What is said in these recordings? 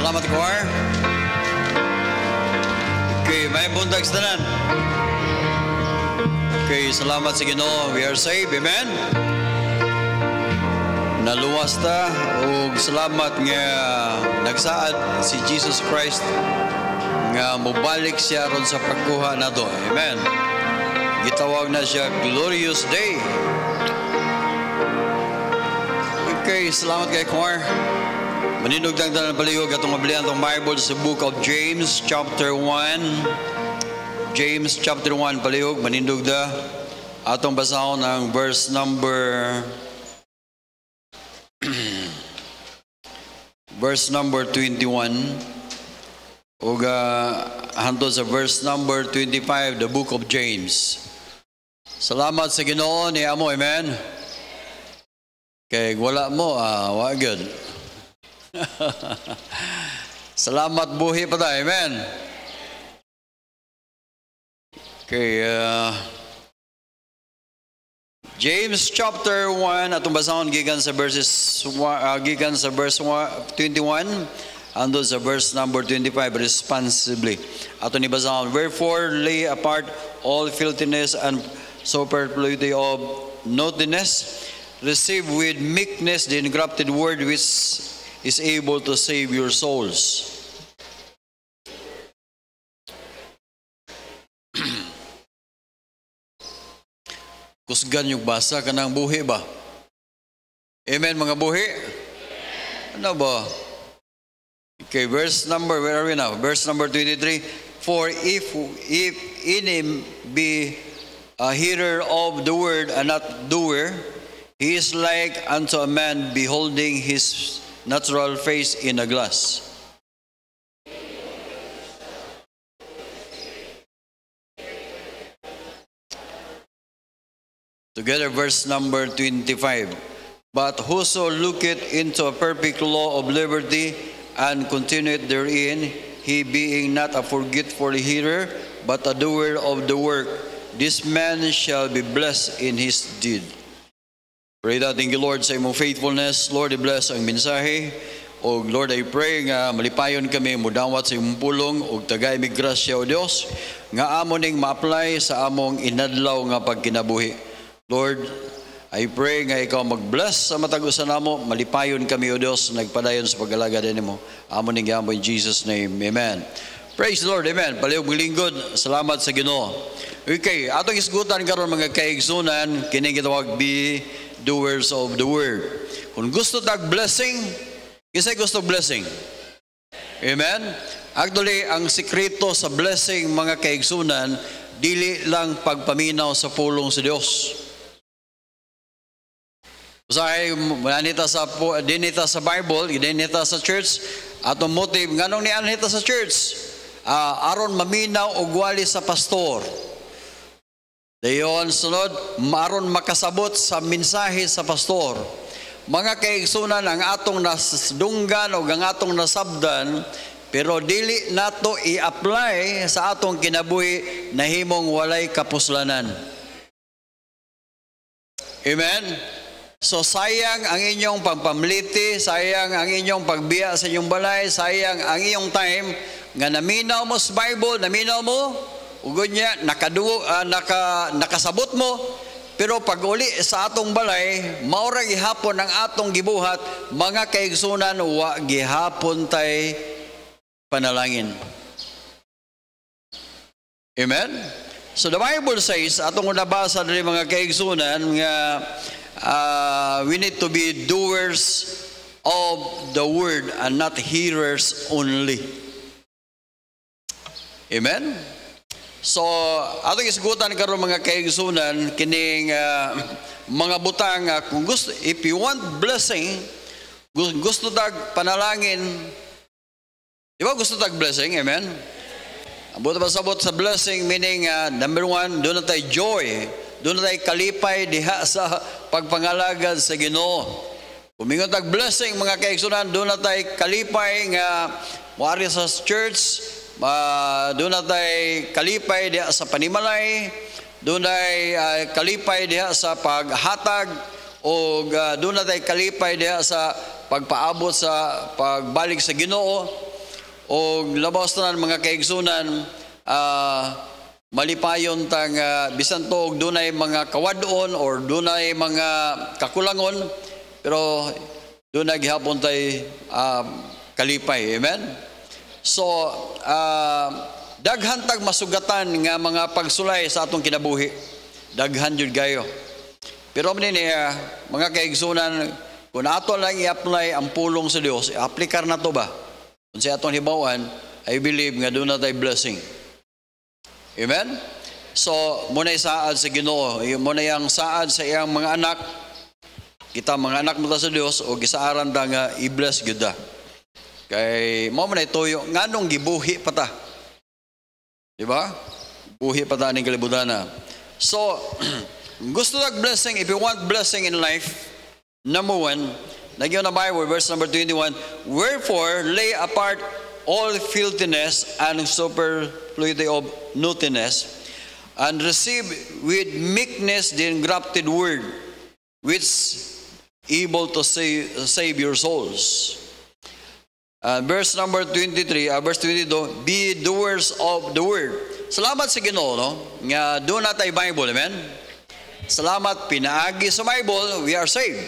Salamat, choir. Okay, may buntag sa tanan. Okay, salamat sa Ginoo. We are saved. Amen. Naluwas ta ug salamat nga nagsaad si Jesus Christ nga mobalik siya ron sa pagkuha nato. Amen. Gitawag na siya Glorious Day. Okay, salamat kay choir. Manindog tang palihog atong mablian tong Bible sa book of James chapter 1. James chapter 1 palihog manindog da atong basahon ang verse number 21 ug hantod sa verse number 25, the book of James. Salamat sa Ginoo ni amo, amen. Kay wala mo, wa good. Salamat buhi pa ta, amen. Okay, James chapter 1 atong basahon gikan sa verse 21 andon sa verse number 25 responsibly. Ato ni basahon, wherefore lay apart all filthiness and superfluity of naughtiness, receive with meekness the engrafted word which is able to save your souls. Kusgan yung basa ka ng buhi ba? Amen mga buhi? Ano ba? Okay, verse number, where are we now? Verse number 23. For if in him be a hearer of the word and not doer, he is like unto a man beholding his natural face in a glass. Together, verse number 25. But whoso looketh into a perfect law of liberty and continueth therein, he being not a forgetful hearer, but a doer of the work, this man shall be blessed in his deed. Pray that, thank you Lord sa imong faithfulness. Lord, i-bless ang mensahe. O Lord, I pray nga malipayon kami mudawat sa imong pulong o tagay mi grasya o Dios nga amo ning ma-apply sa among inadlaw nga pagkinabuhi. Lord, I pray nga ikaw mag-bless sa matag-usan namo, malipayon kami o Dios nagpadayon sa pag-alaga dinimo. Amo ning gamo in Jesus name. Amen. Praise the Lord. Amen. Palihog linggod. Salamat sa Ginoo. Okay, atong isgutan karon mga kaigsunan kini gitawag be doers of the word. Kung gusto tag blessing, kisay gusto blessing. Amen. Actually, ang sikreto sa blessing mga kaigsunan dili lang pagpaminaw sa pulong sa Dios. Usahay dinita sa Bible, dinita sa church, atong motive nganong ni anita sa church, aron maminaw og wali sa pastor. Dayon sunod, aron makasabot sa mensahe sa pastor. Mga kaigsunan ang atong nasdunggan o ang atong nasabdan, pero dili nato i-apply sa atong kinabuhi nahimong walay kapuslanan. Amen? So sayang ang inyong pagpamliti, sayang ang inyong pagbiya sa inyong balay, sayang ang iyong time nga naminaw mo sa Bible, naminaw mo, ugod niya, nakasabot mo, pero pag uli sa atong balay, maura gihapon ang atong gibuhat, mga kaigsunan, wa gihapon tay panalangin. Amen? So the Bible says, atong nabasa diri mga kaigsunan nga we need to be doers of the word and not hearers only. Amen? So, atong isgutan karon mga kaigsunan kining mga butang kung gusto, if you want blessing, gusto tag panalangin, di ba gusto tag blessing? Amen? Abot ba sabot sa blessing meaning number one, doon na tayo joy. Doon na tayo kalipay diha sa pagpangalagad sa Ginoo. Kumingon tag blessing mga kaigsunan, doon na tayo kalipay nga wari sa church, doon na tayo kalipay diha sa panimalay, doon na kalipay diha sa paghatag, o doon na tayo kalipay diha sa pagpaabot sa pagbalik sa Ginoo. o labaw tanan mga kaigsunan, malipayon tang bisan to dunay mga kawadon or dunay mga kakulangon, pero dunay gihapon tay kalipay. Amen. So daghan tag masugatan nga mga pagsulay sa atong kinabuhi, daghan jud gayo. Pero mga kaigsunan, kung ato lang i-apply ang pulong sa Dios, i-applikar na to ba? Kung sa atong hibawan, I believe nga doon na tayo blessing. Amen? So, muna saad sa Ginoo, muna yung saad sa iyang mga anak, kita mga anak mo ta sa Dios, o gisaaran ta nga i-bless gyud ta. Kay mo man ituyo nganong gibuhi pa ta. Di ba? Buhi pa ta ning kalibutan na. So, gusto tag blessing, if you want blessing in life, number 1, nagyo na Bible, verse number 21, wherefore lay apart all filthiness and superfluity of naughtiness, and receive with meekness the engrafted word, which able to save your souls. Verse number 23, verse 22, be doers of the word. Salamat sa Ginoo, no? Nga doon na tayo Bible, amen? Salamat, pinaagi sa Bible, we are saved.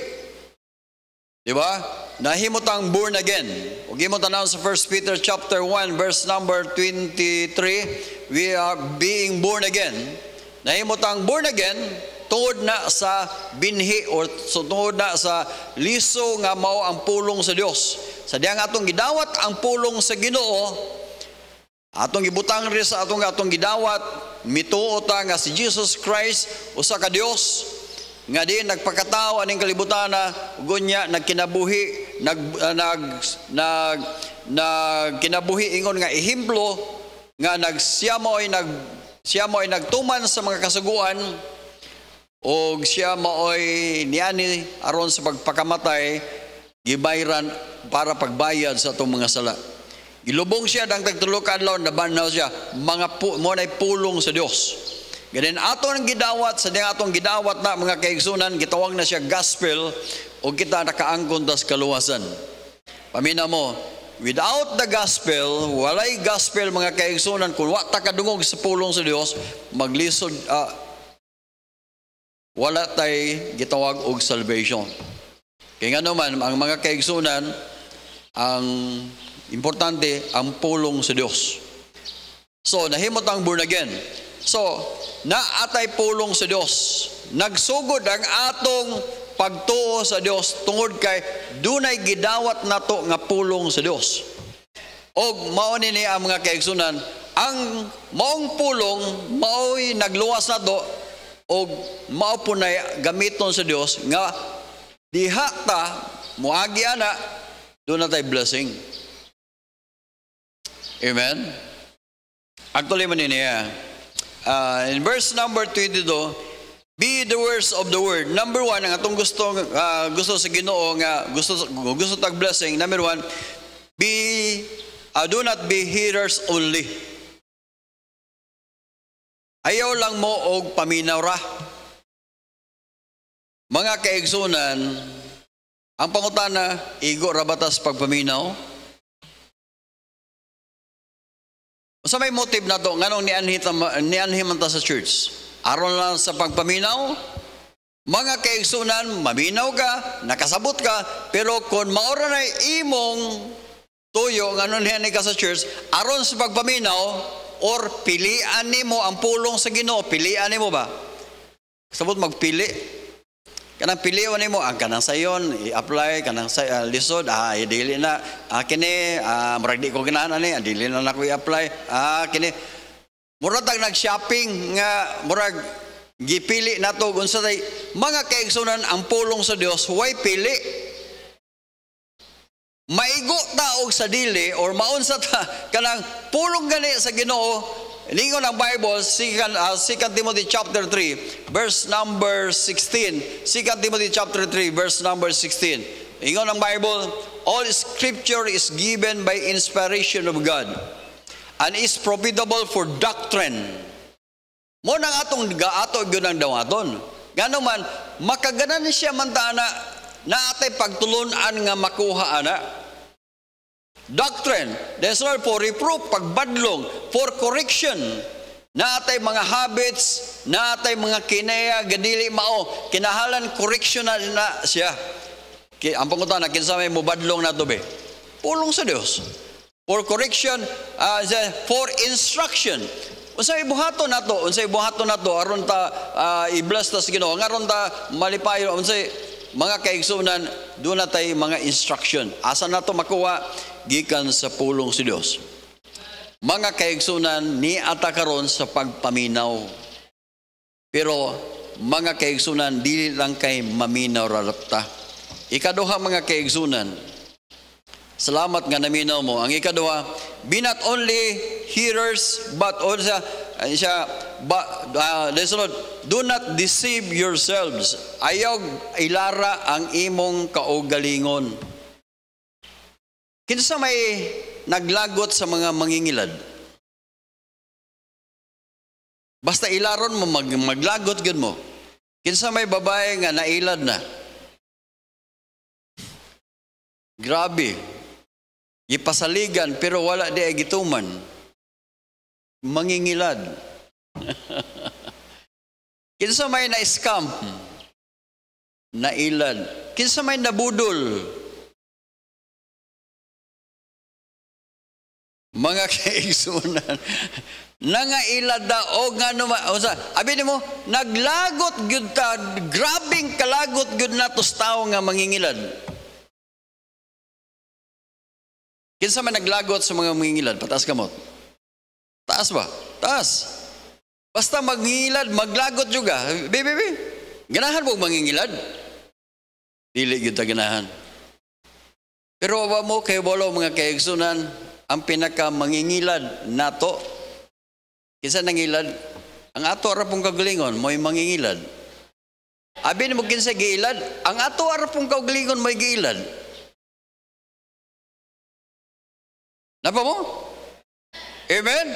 Diba? Nahimutang born again. Huwag mo tanaw sa 1 Peter chapter 1, verse number 23, we are being born again. Nahimutang born again, tungod na sa binhi or tungod na sa liso nga mao ang pulong sa Dios. Sa diyang atong gidawat ang pulong sa Ginoo, atong gibutang rin sa atong gidawat, mituo ta nga si Jesus Christ usa ka Dios nga di nagpakatao aning kalibutan na gunya nagkinabuhi kinabuhi ingon nga ehemplo nga siya mo ay nagtuman sa mga kasuguan o siya mo ay niani aron sa pagpakamatay gibayran para pagbayad sa atong mga sala. Ilubong siya dang tagtulo ka adlaw nabanaw siya mo nay pulong sa Dios. Ganin aton gidawat sa diyang atong gidawat na mga kaigsunan gitawag na siya gospel o kita nakaangkon tas kaluwasan. Pamina mo, without the gospel, walay gospel mga kaigsunan kung wa ta kadungog sa pulong sa Dios, maglisod wala tay gitawag og salvation. Kaya nga naman ang mga kaigsunan ang importante ang pulong sa Dios. So, nahimot ang born again. So, naatay pulong sa Dios. Nagsugod ang atong pagtuo sa Dios tungod kay dunay gidawat nato nga pulong sa Dios. Og mao ni ang mga kaigsunan, ang maong pulong mao'y nagluwas nato og mao punay gamiton sa Dios nga diha ta muagi ana doon na tayo blessing. Amen? Actually, niya. In verse number 22, be doers of the word. Number 1, ang atong gusto sa Ginoo nga gusto tag blessing. Number 1, do not be hearers only. Ayaw lang mo og paminaw ra. Mga kaigsunan, ang pangutana, igo rabatas pagpaminaw. Sa may motive na to, nganong nianhim ta sa church? Aron lang sa pagpaminaw? Mga kaigsunan, maminaw ka, nakasabot ka, pero kung maura na imong tuyo, nganon niyan ka sa church, aron sa pagpaminaw, or pilian nimo ang pulong sa Ginoo, pilian nimo ba? Sabot magpili. Kanang piliwan nimo ang kanang sayon i-apply kanang lisod dili na kini murag di ko ganahan ani dili na nako i-apply kini murag tag nag-shopping nga murag gipili nato unsa tay mga kaigsunan ang pulong sa Dios way pili maigo ta og sa dili or maunsa ta kanang pulong gani sa Ginoo. Lingon ang Bible, 2 Timothy chapter 3, verse number 16. 2 Timothy chapter 3, verse number 16. Lingon ang Bible, all scripture is given by inspiration of God and is profitable for doctrine. Mo nang atong gaato gyud ang dawaton. Ngano man makaganan siya man ta na atay pagtulunan nga makuha ana. doctrine, desol for reproof, pagbadlong, for correction, naatay mga habits, naatay mga kinaya, gadili mao, kinahalan correction na siya. Ang pangutan na, kinsa may mubadlong na to be? Pulong sa Dios. For correction, for instruction. Unsay buhaton nato, aron ta i-bless ta sa Ginoo, aron ta malipayon, unsay mga kaigsunan, doon na tayo mga instruction. Asa nato makuha? Gikan sa pulong si Dios. Mga kaigsunan, ni ata karon sa pagpaminaw. Pero mga kaigsunan, dili lang kay maminaw rarapta. Ikaduha mga kaigsunan, salamat nga naminaw mo. Ang ikaduha, be not only hearers, but also, do not deceive yourselves. Ayaw ilara ang imong kaugalingon. Kinsa may naglagot sa mga mangingilad? Basta ilaron mo, maglagot gud mo. Kinsa may babae nga nailad na? Grabe. Ipasaligan pero wala di ay gituman. Mangingilad. Kinsa may na-scam? Nailad. Kinsa may nabudol? Mga kaigsunan. Nangailad da o nga naman. Abi mo, naglagot gyud ta, grabing kalagot gyud natos tao nga mangingilad. Kinsa man naglagot sa mga mangingilad, pataas kamot. Taas ba? Taas. Basta mangingilad, maglagot juga. Bibi. Ganahan mo mangingilad? Dili gyud ta ganahan. Pero wa mo kay bolo mga kaigsunan, ang pinaka mangingilad nato. Kinsa nangilad? Ang ato ara pong kagalingon mo'y mangingilad. Abi mo kinsa giilad? Ang ato ara pong kagalingon mo'y giilad. Napa mo? Amen?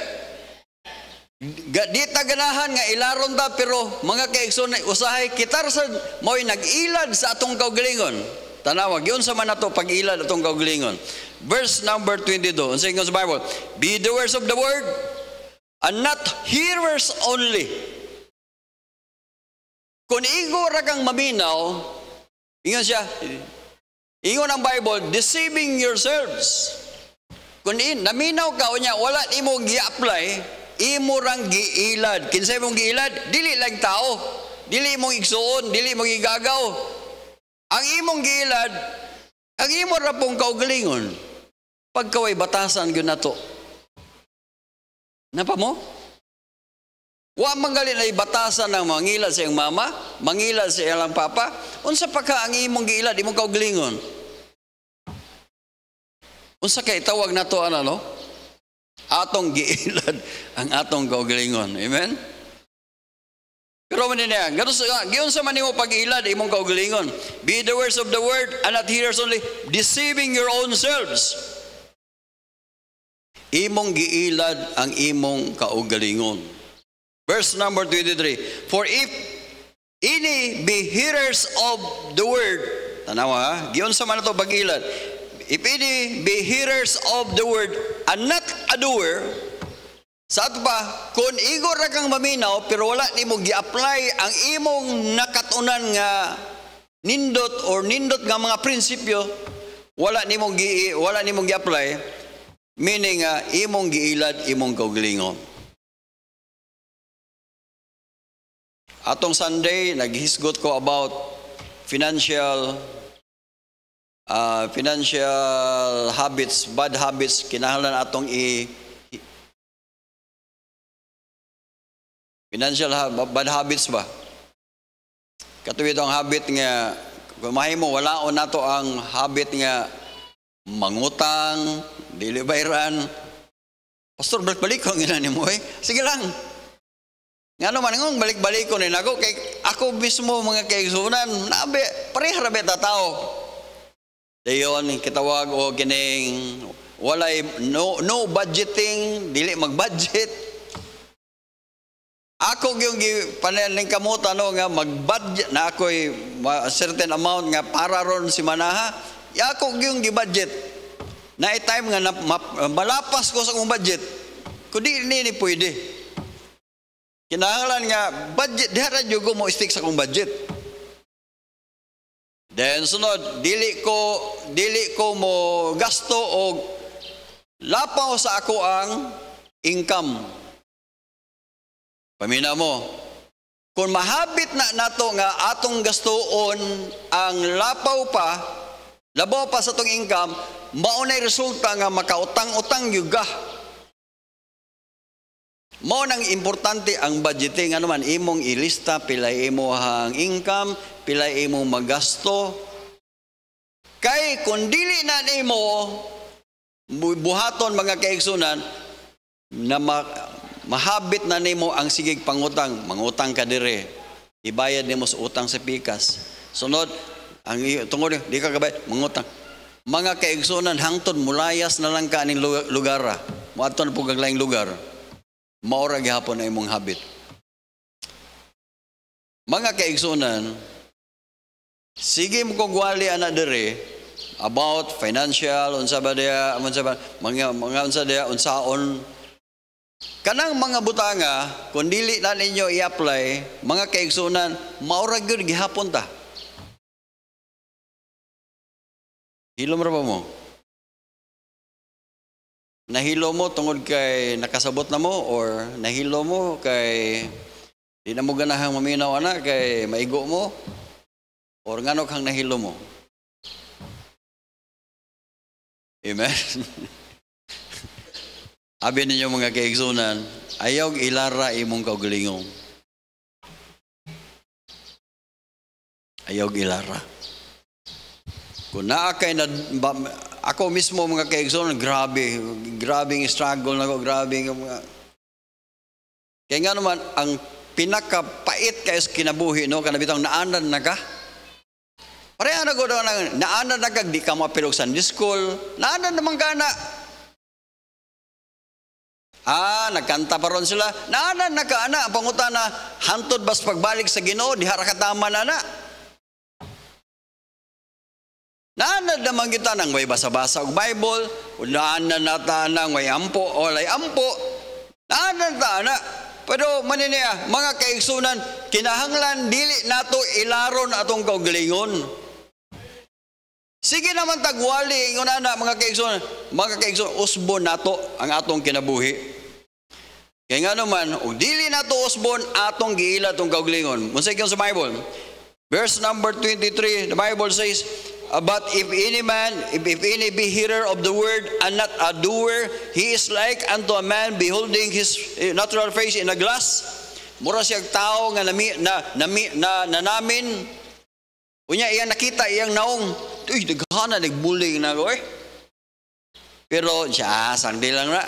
Di ta ganahan nga ilaron ta, pero mga kaigsoon, usahay kitar sa mo'y nag-ilad sa atong kaugalingon. Tanawa, yun sa man nato pag-ilad atong kaugalingon. Verse number 22, unsay ingon sa Bible, be doers of the word and not hearers only. Kung igo ra kang maminaw, ingon siya, ingon ang Bible, deceiving yourselves. Kung naminaw ka, unya, wala imo gi-apply, imo rang giilad. Kinsay mong giilad? Dili lang tao. Dili mong igsuon, dili mong igagaw. Ang imong giilad, ang imo ra pong kaugalingon. Pagkaway batasan gyud nato. Napa mo? Wa manggali na batasan ng mangilad sa iyang mama, mangilad sa iyang papa. Unsa pa ka ang imong giilad, imong kaugalingon? Unsa kay tawag nato ano? Atong giilad ang atong kaugalingon. Amen? Pero man niya, giyon sa man nimo pag-ilad imong kaugalingon. Be doers of the word and not hearers only, deceiving your own selves. Imong giilad ang imong kaugalingon. Verse number 23. For if any be hearers of the word, tanawa, giyon sa man nato pag-ilad. If any be hearers of the word and not a doer, sa ato ba, kung igor ra kang maminaw, pero wala nimo gi-apply ang imong nakatunan nga nindot nga mga prinsipyo, wala nimo gi-apply, meaning imong giilad, imong kaugalingon. Atong Sunday, naghisgot ko about financial habits, bad habits, kinahanglan atong bad habits ba? Katuwid ang habit nga, kumahay mo, walaon nato ang habit nga mangutang, dili bayran. Pastor, balik-balik ko ang ginani mo eh. Sige lang. Nga naman, balik-balik ko rin ako. Kay ako mismo mga kaigsunan, parehara beta tao. Dayon, kitawag o kining, walay, no budgeting, dili mag-budget. Ako yung panaling kamutan nga mag-budget na ako'y certain amount nga para ron si manaha, ako yung gi-budget. Na time nga malapas ko sa akong budget. Kundi ni pwede. Kinahanglan nga budget diha ra jud ko mo stick sa akong budget. Then sunod, dili ko mo gasto og lapaw sa ako ang income. Pamina mo, kung mahabit na nato nga atong gastoon ang lapaw pa, labaw pa sa atong income, maunay resulta nga makautang-utang yuga. Mao nang importante ang budgeting. Ano man, imong ilista, pilay imo ang income, pilay imo magasto. Kay kung dili na nimo buhaton mga kaigsunan, na mahabit na nimo ang sigig pangutang, mangutang ka dire, ibayad nimo sa utang sa pikas. Sunod, ang tungod di ka kabayad, mangutang. Mga kaigsunan hangtod mulayas na lang ka aning lugar. Moadto na pug laing lugar. Maura gihapon na imong habit. Mga kaigsunan, sige mo kong wali ana dire about financial unsa ba dia mga unsa dia unsaon kanang mga butanga kung dili na ninyo i-apply mga kaigsunan maura gyud gihapon ta. Hilom ra ba mo? Nahilo mo tungod kay nakasabot na mo or nahilo mo kay di na mo ganahang maminaw ana kay maigo mo or ngano kang nahilo mo? Amen. Abi ninyo mga kaigsunan, ayaw ilara imong kaugalingong. Ayaw ilara. Kung naa kay na ako mismo mga kaigsunan, grabing struggle na ko, grabing kaya nga naman ang pinakapait kayo sa kinabuhi, no, kanabitang naanan na ka. Pareha na ko daw naanan na ka, di ka mapilog sa Sunday school, naanan naman ka na. Nagkanta pa ron sila, naanan na ka na, ang pangutan na, hantod bas pagbalik sa Ginoo, di harakatama na na. Naanan naman kita nang may basa-basa og Bible, naanan na ta nang may ampo o lay ampo, naanan ta na. Pero maniniya, mga kaigsunan, kinahanglan dili nato ilaron atong kaugalingon. Sige naman tagwali, ingon na mga kaigsunan, usbon nato ang atong kinabuhi. Kaya nga naman, og dili nato usbon atong giila atong kaugalingon. Munsay sa Bible? Verse number 23, the Bible says, but if any be hearer of the word and not a doer, he is like unto a man beholding his natural face in a glass. Mura siyang tao nga namin. Unya iyang nakita iyang naong, uy, daghana nagbuling na ko eh. Pero siya, sandi lang na.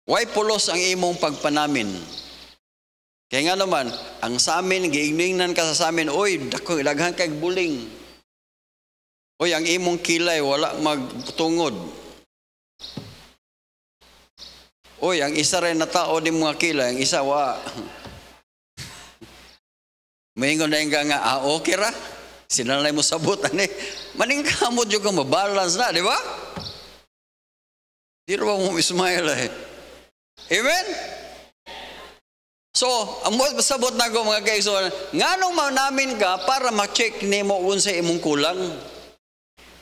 Why pulos ang imong pagpanamin? Kaya nga naman, ang sa amin, giingningan ka sa amin, oy, daghan kay buling. Oy, ang imong kilay, wala magtungod. Oy, ang isa rin na tao di mga kilay, ang isa, wa. Maingon na yung nga, okay ra? Sinalay mo sabot, maning kamot yung kang mabalance na, di ba? Di rin ba mo ismail eh. Amen? So, ang sabot na ko mga kaigsunan, nganong manamin ka para ma-check nimo unsay imong kulang?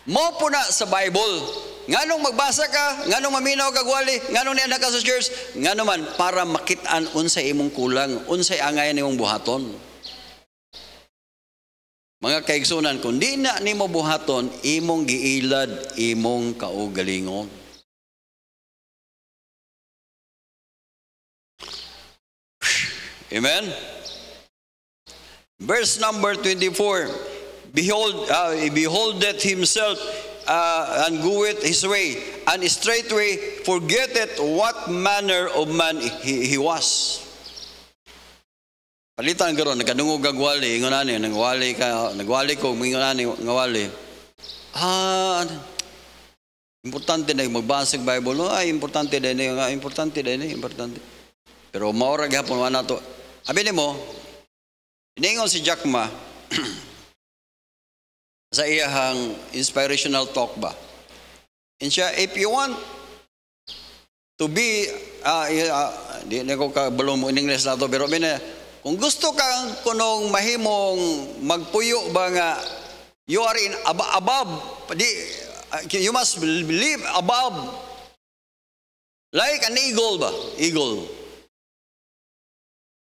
Mo po na sa Bible. Nganong magbasa ka, nganong maminaw kag wali, nganong niya ka sa church, ngano man para makit-an unsay imong kulang, unsay angayan imong buhaton. Mga kaigsunan, kung di na nimo buhaton, imong giilad, imong kaugalingon. Amen? Verse number 24, beholdeth himself and goeth his way, and straightway forgetteth what manner of man he was. Palitan karon nagkadungog kag wali, ingon ani nagwali ko, ingon ani ngawali. Importante na magbasa ng Bible, no? Importante din, importante. Pero maura gyapon wa nato. Abi nimo, iningon si Jack Ma, sa iyahang inspirational talk ba. And siya, if you want to be, di na ko kabalo mo in English na to, pero kung gusto kang kunong mahimong magpuyo ba nga, you are in above, you must live above, like an eagle ba? Eagle.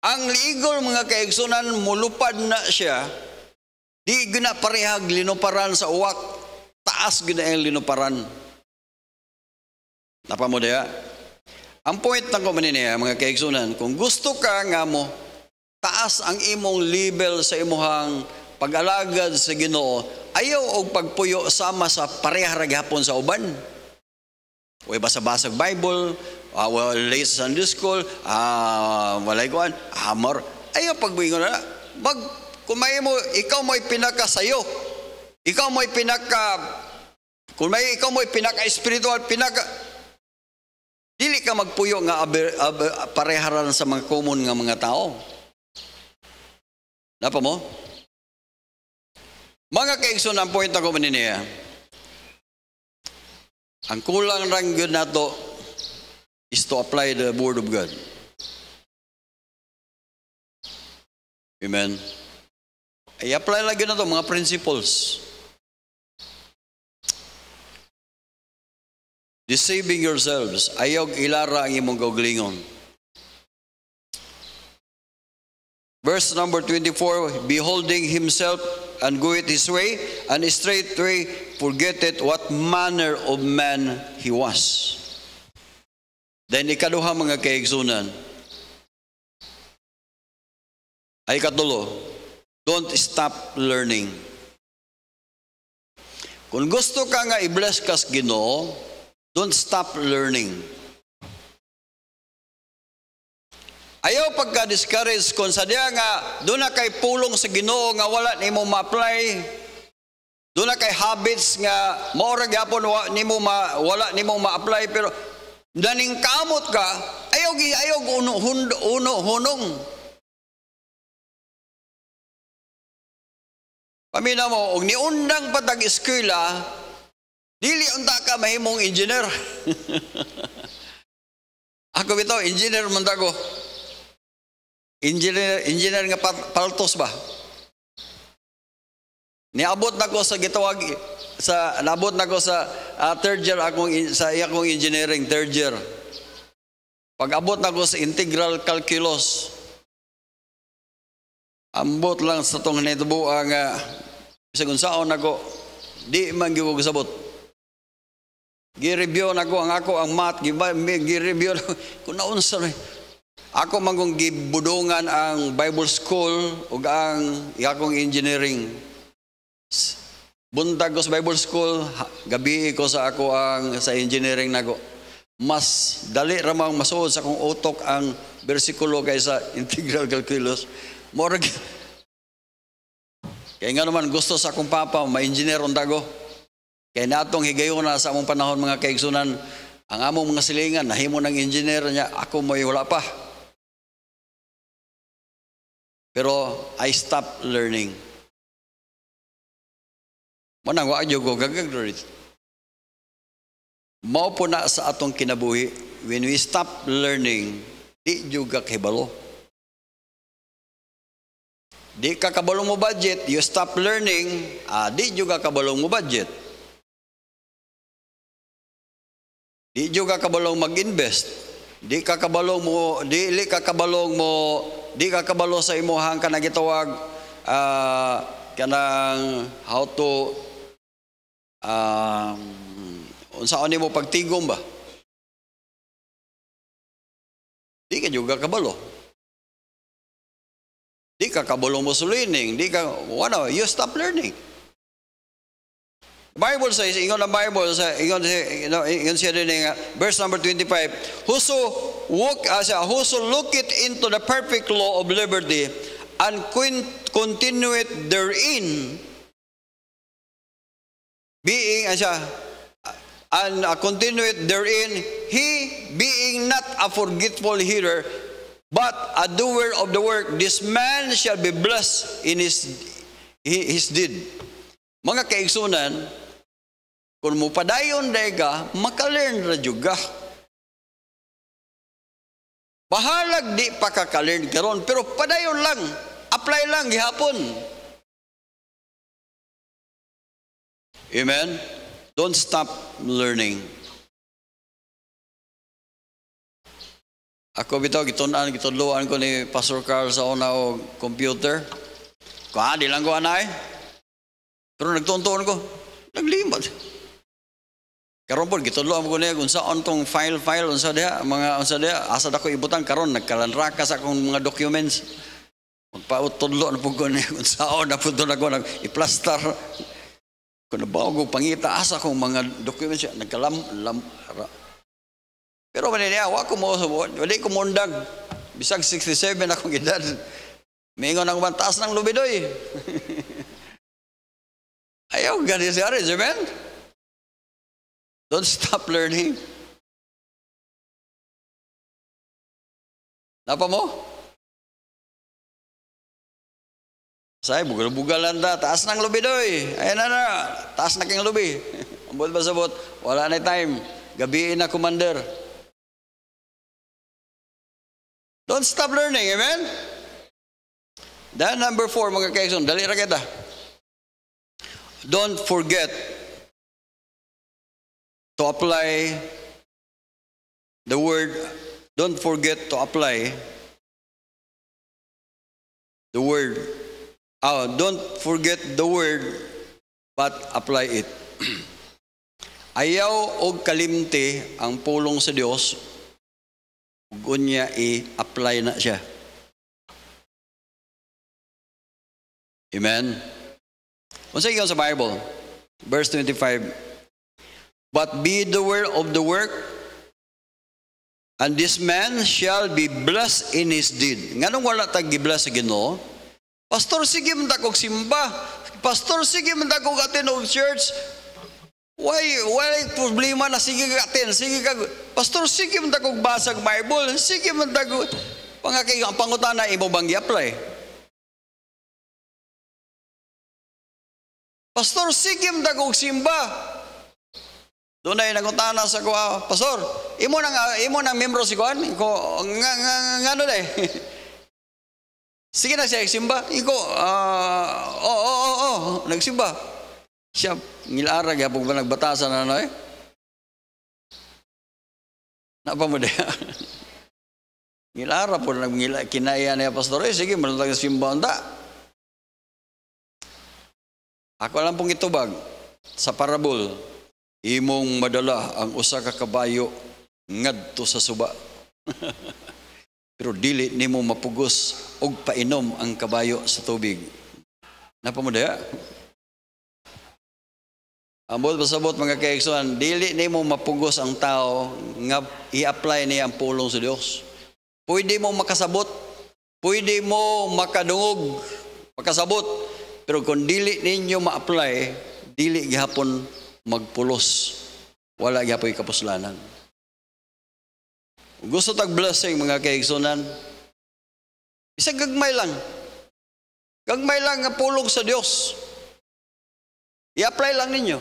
Ang eagle, mga kaigsunan, mulupad na siya, di gina parehag linuparan sa uwak, taas gina ang linuparan. Napamudaya? Ang point na ko maniniya, mga kaigsunan, kung gusto ka nga mo, taas ang imong level sa imuhang pag-alagad sa Ginoo, ayaw og pagpuyo sama sa pareha ra gihapon sa uban. Way basa-basag Bible, late Sunday school, walay kuan, hammer. Ayaw pagbuingon na. Kumay mo, ikaw mo'y pinakasayo. Ikaw mo'y ikaw mo'y pinaka-spiritual, dili ka magpuyo nga pareharan sa mga common nga mga tao. Napa mo? Mga kaigsoon, ang point ako maniniya, ang kulang lang yun na to is to apply the Word of God. Amen. I-apply lang yun na to, mga principles. Deceiving yourselves, ayaw ilara ang imong gauglingon. Verse number 24, beholding himself and goeth his way, and straightway forgetteth what manner of man he was. Then ikaduha, mga kaigsunan, ay katulo, don't stop learning. Kung gusto ka nga i-bless kas Ginoo, don't stop learning. Ayaw pagka-discourage kung sa diya nga doon na kay pulong sa Ginoo nga wala nimo ma-apply. Doon na kay habits nga maura gyapon wala nimo ma-apply, pero daning kamot ka, ayaw hunong. Pamina mo, og niundang patag eskwela, dili unta ka mahimong engineer. Ako bitaw, engineer man ko. Engineer nga paltos ba? Naabot na ko sa third year sa akong engineering, third year. Pag-abot na ko sa integral calculus, ambot lang sa tong nitubuan nga bisag unsaon ako, di man gyud ko sabot. Gi-review na ko ang math, gi-review kung naunsa ako manggong gibudungan ang Bible school ug ang akong engineering. Buntag ko sa Bible school, gabi ko sa engineering nako. Mas dali ra mang masuod sa akong utok ang bersikulo kaysa integral calculus. Morag kaya nga naman gusto sa akong papa ma-engineer undago. Kaya natong higayon na sa among panahon, mga kaigsunan, ang among mga silingan nahimo ng engineer niya, ako mo'y wala pa. Pero I stopped learning. Manang wa jud ko gagagrit. Mao po na sa atong kinabuhi, when we stop learning, di jud ka kahibalo. Di ka kabalong mo budget, you stop learning, di jud ka kabalong mo budget. Di jud ka kabalong mag-invest. Di ka kabalo sa imuhang kanang gitawag kanang how to unsaon nimo pagtigom ba? Di ka jud kabalo. Di ka kabalo mo sulining, you stop learning. Bible says, ingon ang Bible, ingon siya din verse number 25, whoso looketh into the perfect law of liberty and continueth therein, continueth therein, he being not a forgetful hearer, but a doer of the work, this man shall be blessed in his deed. Mga kaigsunan, kung mo padayon day ka, makalern ra jud ka. Bahalag di pa kakalern karon, pero padayon lang, apply lang gihapon. Amen? Don't stop learning. Ako bitaw gitudloan ko ni Pastor Carl sa una og computer. Di lang ko anay. Pero nagtuntuon ko, naglimot. Karon po gitudloan ko niya kung saan tong file unsa diha, unsa diha, asa dako ibutang karon nagkalanrakas akong mga documents. Magpautudlo na pud ko niya kung saan na pud ako i-plaster. Kung nabaw ko pangita asa kong mga documents pero maniniya, wako mo subod, wali ko mundag. Bisag 67 akong edad. Mingon ang taas ng lubidoy. Ayaw, ganyan siya rin, amen? Don't stop learning. Napa mo? Say, bugal-bugalan ta, taas ng lubidoy. Ayan na, taas na king lubi. Ambot ba sabot? Wala na time. Gabiin na, commander. Don't stop learning, amen? Then number 4, mga kaigsoon, dali ra kita. Don't forget to apply the word. Don't forget to apply the word. Don't forget the word, but apply it. Ayaw og kalimti ang pulong sa Dios. Gunya i-apply na siya. Amen? Unsa iyon sa Bible? Verse 25. But be doer of the work, and this man shall be blessed in his deed. Nganong wala tag gibless sa Ginoo? Pastor, sige man ta kog simba. Pastor, sige man ta kog attend og church. Why problema na sige ka attend, sige ka. Pastor, sige man ta kog basag Bible, sige man ta kog pangakay ang pangutana imo bang i-apply? Pastor, sige man ta kog simba. Doon ay nangutana sa ko, Pastor, imo nang membro si kuan ko ngano dai. Sige na siya simba. Iko nagsimba. Siya ngilara gyapon ba nagbatasan na ano eh. Napa mo diha? Ngilara po nagngila kinaya niya pastor sige malutag simba unta. Ako lang pong itubag sa parabol. Imong madala ang usa ka kabayo ngadto sa suba. Pero dili nimo mapugos og painom ang kabayo sa tubig. Napa mo diha? Ambot pasabot mga kaigsoon, dili nimo mapugos ang tao nga i-apply niya ang pulong sa Dios. Pwede mo makasabot, pwede mo makadungog, makasabot, pero kung dili ninyo ma-apply, dili gihapon magpulos. Wala gihapon kapuslanan. Gusto tag blessing mga kaigsunan, isang gagmay lang. Gagmay lang nga pulong sa Dios. I-apply lang ninyo.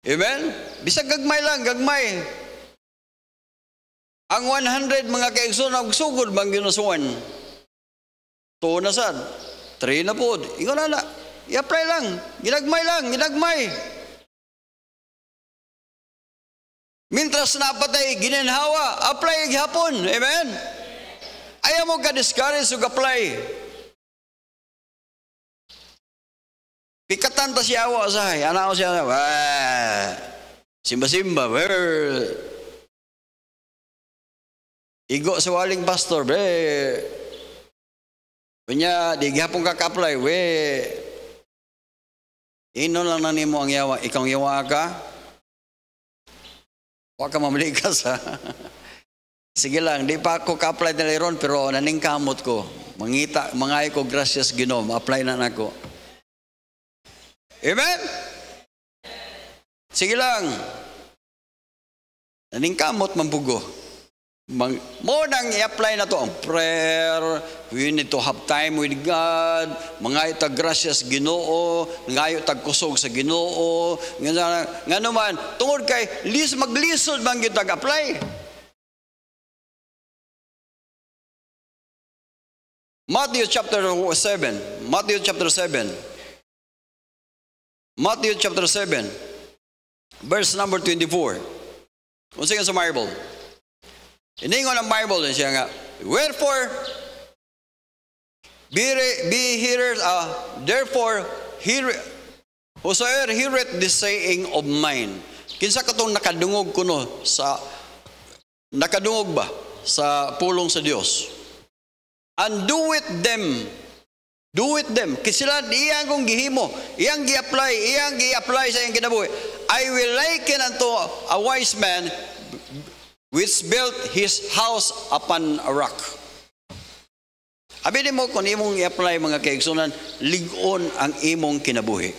Amen? Bisag gagmay lang, gagmay. Ang 100 mga kaigsunan, sugod bang ginusuan? 2 na sad, 3 na po. Ingo na na. I-apply lang. Ginagmay lang, ginagmay. Mintras napatay, ginenhawa, apply gihapon. Amen? Ayaw mo ka-discourage ug apply. Pikatan ta siya awa sahay. Anak ko siya, simba-simba, igo sa waling pastor, Kunya, di gihapon ka ka-apply, ino lang na nimo ang yawa, ikaw yawa ka, huwag ka mamalikas ha. Sige lang, di pa ako ka-apply na liron, pero naningkamot ko, mangay ko, gracias Ginoo, ma-apply na nako. Amen? Sige lang. Naningkamot mampugo. Mo nang i-apply na to ang prayer, we need to have time with God, mga itag gracias Ginoo, ngayo tag kusog sa Ginoo, nga naman, tungod kay maglisod man gyud tag-apply. Matthew chapter 7, verse number 24. Unsa nga sa Bible? Iningon ang Bible siya nga, wherefore therefore whosoever heareth this saying of mine. Kinsa katong nakadungog kuno sa nakadungog ba sa pulong sa Dios? And do it them. Kisila iyang kong gihimo, iyang gi-apply sa iyang kinabuhi. I will liken unto a wise man which built his house upon a rock. Abi mo kung imong i-apply mga kaigsunan, lig-on ang imong kinabuhi.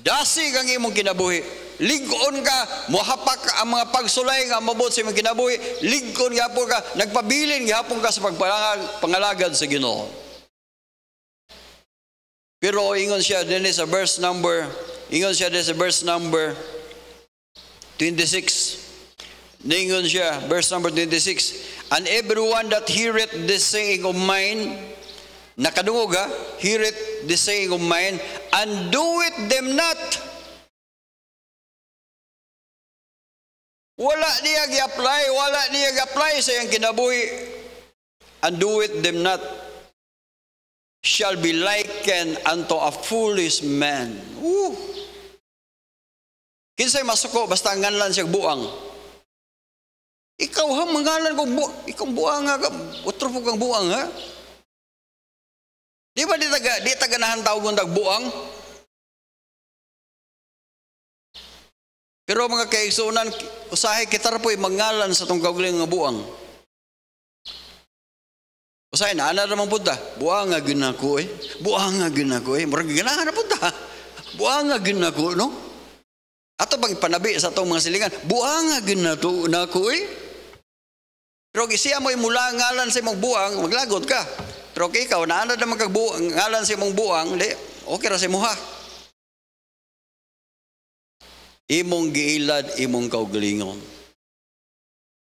Dasig ang imong kinabuhi. Lig-on ka, mohapak ang mga pagsulay nga mabot sa imong kinabuhi. Lig-on gihapon ka, nagpabilin gihapon ka sa pagpangalagad sa Ginoo. Pero ingon siya din sa verse number 26. Ningon siya, verse number 26, and everyone that heareth this saying of mine, nakadungog ha, heareth this saying of mine, and do it them not. Wala niya gi-apply sa iyang kinabuhi, and do it them not, shall be likened unto a foolish man. Kinsay masuko, basta nganlan siya buang. Ikaw ha, mangalan ko, ikaw buang ha, utro po kang buang ha. Di ba di taganahan tao kung tagbuang? Pero mga kaigsunan, usahay kita po mangalan sa itong kaugaling nga buang. Usahay na, ana naman punta, buang nga ginako marang ganahan na punta, buang nga ginako, no? Ato pang panabi sa itong mga silingan, buang nga ginako Pero siya mo mula ngalan sa imong buang, maglagot ka. Pero kay ikaw, naanad naman kag ngalan sa imong buang, okay ra sa imo ha. Imong giilad, imong kaugalingon.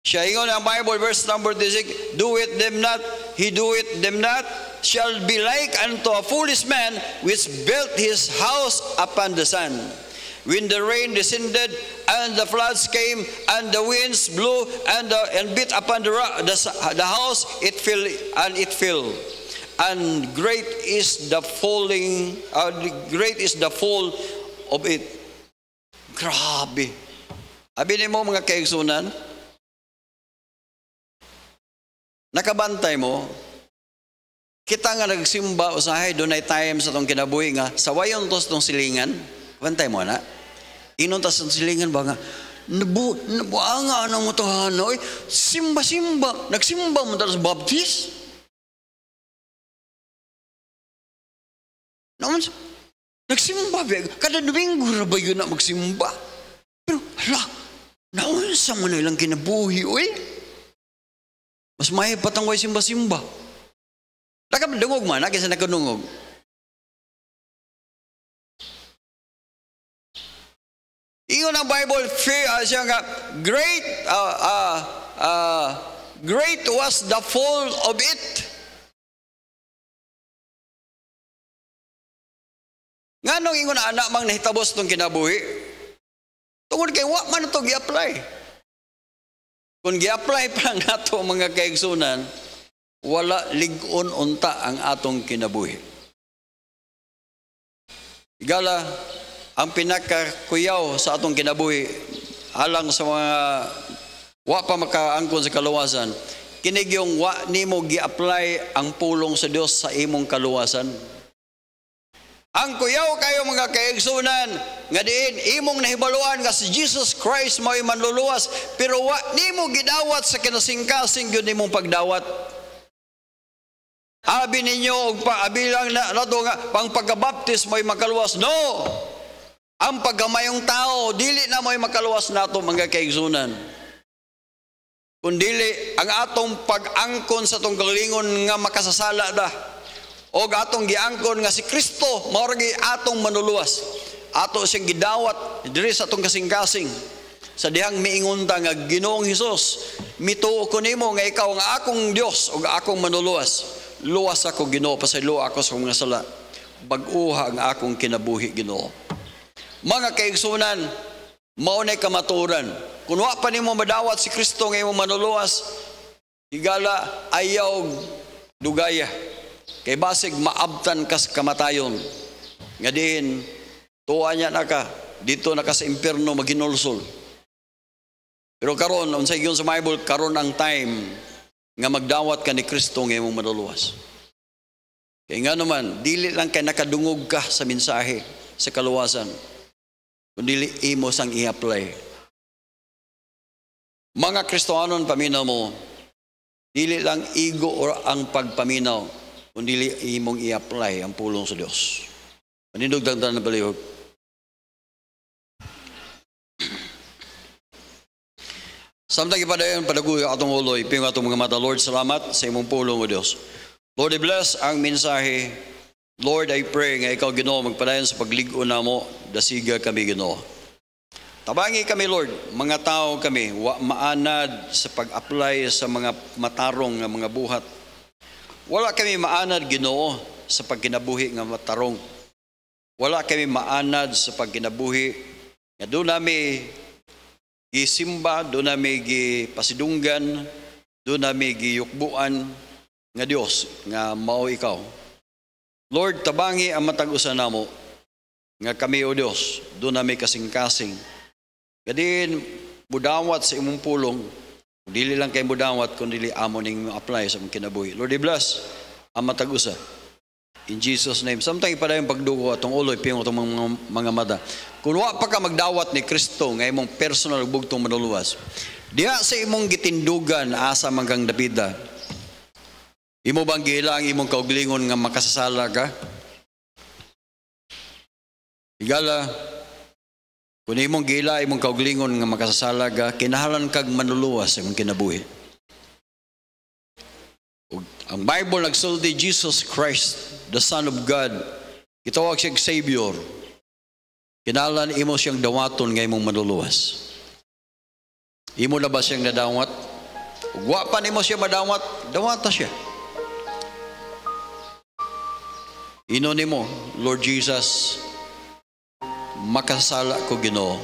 Siya ingon ang Bible, verse number 36, do it them not, he do it them not, shall be like unto a foolish man which built his house upon the sand. When the rain descended and the floods came and the winds blew and beat upon the house, it fell. And great is the fall of it. Grabe. Abi mo mga kaigsunan, nakabantay mo, kita nga nagsimba usahay, doon ay time sa itong kinabuhi nga, sa wayon tos itong silingan, bantay mo na, inuntas ang silingan ba nga, nabuanga na mo ito hanoy, simba, nagsimba mo tayo sa baptist? Naman, nagsimba, kada Domingo na ba yun na magsimba? Pero, naunsa mo na ilang kinabuhi, mas may patangway simba-simba. Nakadungog man, kaysa nakadungog. Ingon ang Bible, siya nga, great was the fall of it. Nga nung ingon na anak mang nahitabos itong kinabuhi, tungkol kay wa man ito gi-apply. Kung gi-apply pa lang nato mga kaigsunan, wala lig-on unta ang atong kinabuhi. Igala, ang pinakakuyaw sa atong kinabuhi, alang sa mga wa pa makaangkon sa kaluwasan, kinig yung wa nimo gi-apply ang pulong sa Dios sa imong kaluwasan. Ang kuyaw kayo mga kaigsunan, nga diin imong nahibaluan nga si Jesus Christ mo'y manluluwas, pero wa nimo gidawat sa kinasingkasing yun nimong pagdawat. Abi ninyo, abilang na ito nga, pang pagkabaptis mo'y makaluwas. No! Ang pagkamayong tao, dili na mo'y makaluwas nato mga kaigsunan. Kundili ang atong pag-angkon sa atong galingon nga makasasala da. O atong giangkon nga si Kristo mao ra atong manuluwas. Ato siyang gidawat diri sa atong kasing-kasing. Sa dihang miingon ta nga Ginoong Hesus, mituo ko nimo nga ikaw nga akong Dios ug akong manuluwas. Luwas ako Ginoo, pasaylo ako sa mga sala. Bag-uha ang akong kinabuhi Ginoo. Mga kaigsunan, mao nay kamaturan. Kung wa pa nimo madawat si Kristo nga imong manuluwas, higala ayaw dugaya. Kay basig maabtan ka sa kamatayon. Nga diin, tuwa niya na ka, dito na ka sa impyerno maginulsol. Pero karon, unsay giyon sa Bible, karon ang time nga magdawat ka ni Kristo nga imong manuluwas. Kaya nga naman, dili lang kay nakadungog ka sa mensahe, sa kaluwasan, kundi imo sang i-apply. Mga Kristohanon, paminaw mo, dili lang igo or ang pagpaminaw, kundi imong i-apply ang pulong sa Dios. Panindog dagdan na balihog. Samtang ipadayon padaguyo atong uloy, ping atong mga mata. Lord, salamat sa imong pulong o Dios. Lord, i-bless ang mensahe. Lord, I pray nga ikaw Ginoo magpadayon sa pagligo namo, dasiga kami Ginoo. Tabangi kami Lord, mga tao kami, maanad sa pag-apply sa mga matarong nga mga buhat. Wala kami maanad Ginoo sa pagkinabuhi nga matarong. Wala kami maanad sa pagkinabuhi nga doon namin gisimba, doon namin gipasidunggan, doon namin giyukbuan nga Dios nga mao ikaw. Lord, tabangi ang matag-usa namo nga kami o Dios, doon namin kasing-kasing. Kadin budawat sa imong pulong, dili lang kay budawat kundi amo ning apply sa imong kinabuhi. Lord, i-bless ang matag-usa. In Jesus name. Samtang ipadayon pagdugo atong uloy ping atong mga mata. Kung wa pa ka magdawat ni Kristo nga imong personal bugtong manuluwas, diha sa imong gitindugan asa manggang dapita. Imo bang giila ang imong kauglingon nga makasasala ka? Igala, kung imong gila, imong kauglingon nga makasasala ka, kinahanglan kag manuluwas sa imong kinabuhi. Ang Bible nagsulti Jesus Christ, the Son of God, itawag siyang Savior. Kinahanglan imo siyang dawaton nga imong manuluwas. Imo na ba siyang nadawat? Ug wa pa nimo siya madawat, dawata siya. Ino nimo, Lord Jesus, makasala ko Ginoo.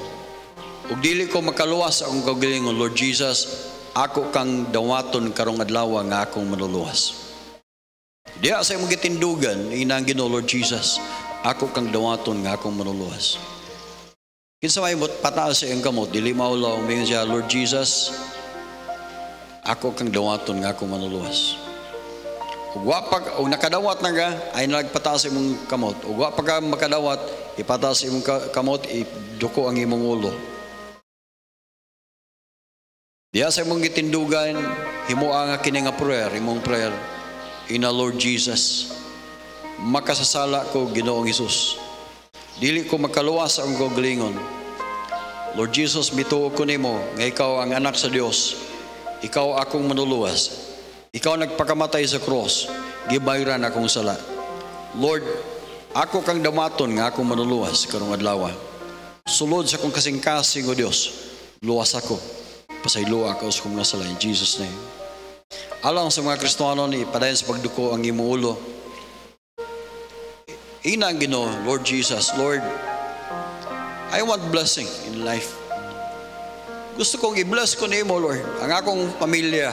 Ug dili ko makaluwas akong kaugalingon, Lord Jesus, ako kang dawaton karong adlaw nga akong manuluwas. Diya sa imong gitindugan, inang Ginoo, Lord Jesus, ako kang dawaton nga akong manuluwas. Kinsa may pataas sa iyang kamot, dili maulaw, umingon siya, Lord Jesus, ako kang dawaton nga akong manuluwas. Ug nakadawat na ka, ay nagpataas imong kamot. Ug wa pa ka makadawat, ipataas imong kamot, iduko ang imong ulo. Diya sa imong gitindugan, himuha nga kini nga prayer, imong prayer, ina Lord Jesus, makasasala ko Ginoong Hesus. Dili ko makaluwas ang kaugalingon. Lord Jesus, bituo ko nimo nga ikaw ang anak sa Dios. Ikaw akong manuluwas. Ikaw nagpakamatay sa cross, gibayran akong sala. Lord, ako kang damaton nga akong manuluwas karong adlaw. Sulod sa akong kasing-kasing o Dios, luwas ako. Pasaylo ako sa akong nasala in Jesus name. Alang sa mga Kristohanon, ipadayon sa pagduko ang imong ulo. Inang Ginoo, Lord Jesus, Lord, I want blessing in life. Gusto kong i-bless ko nimo, Lord, ang akong pamilya.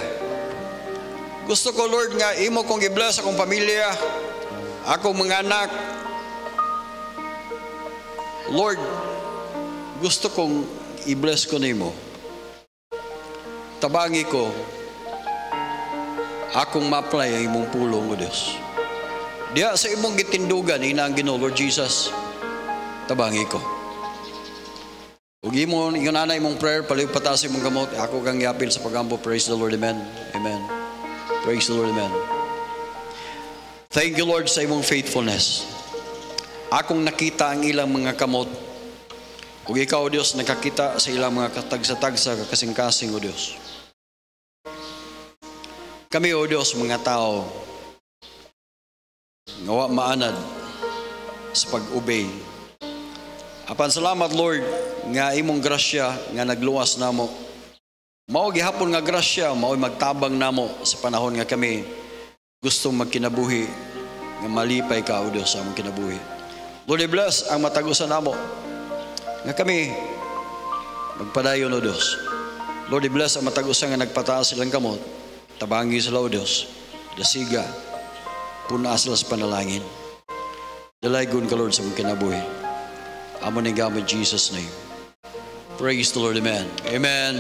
Gusto ko, Lord, nga imo kong i-bless akong pamilya, akong mga anak. Lord, gusto kong i-bless ko nimo. Tabangi ko, akong ma-apply ang imong pulong o Diyos. Diya sa imong gitindugan, inang Ginoo, Lord Jesus, tabangi ko. Ug imo, ingon na imong prayer, paliw pataas imong gamot, ako kang yapil sa pagampo. Praise the Lord, amen. Amen. Praise the Lord, amen. Thank you, Lord, sa imong faithfulness. Akong nakita ang ilang mga kamot. Ug ikaw, Diyos, nakakita sa ilang mga katagsa-tagsa, kasing-kasing, O Diyos. Kami, O Diyos, mga tao, ngawa maanad sa pag-obey. Apan salamat, Lord, nga imong grasya nga nagluwas namo. Mao gihapon nga grasya, mao magtabang namo sa panahon nga kami gustong magkinabuhi nga malipay ka, O Diyos, sa among kinabuhi. Lord, bless ang matagusan namo nga kami magpadayon, O Diyos. Lord, bless ang matagusan nga nagpataas silang kamot. Tabangi sila, O Diyos. Dasiga. Puna sila sa panalangin. Dalaygon ka, Lord, sa mong kinabuhi. Amo ni God in Jesus' name. Praise the Lord. Amen. Amen.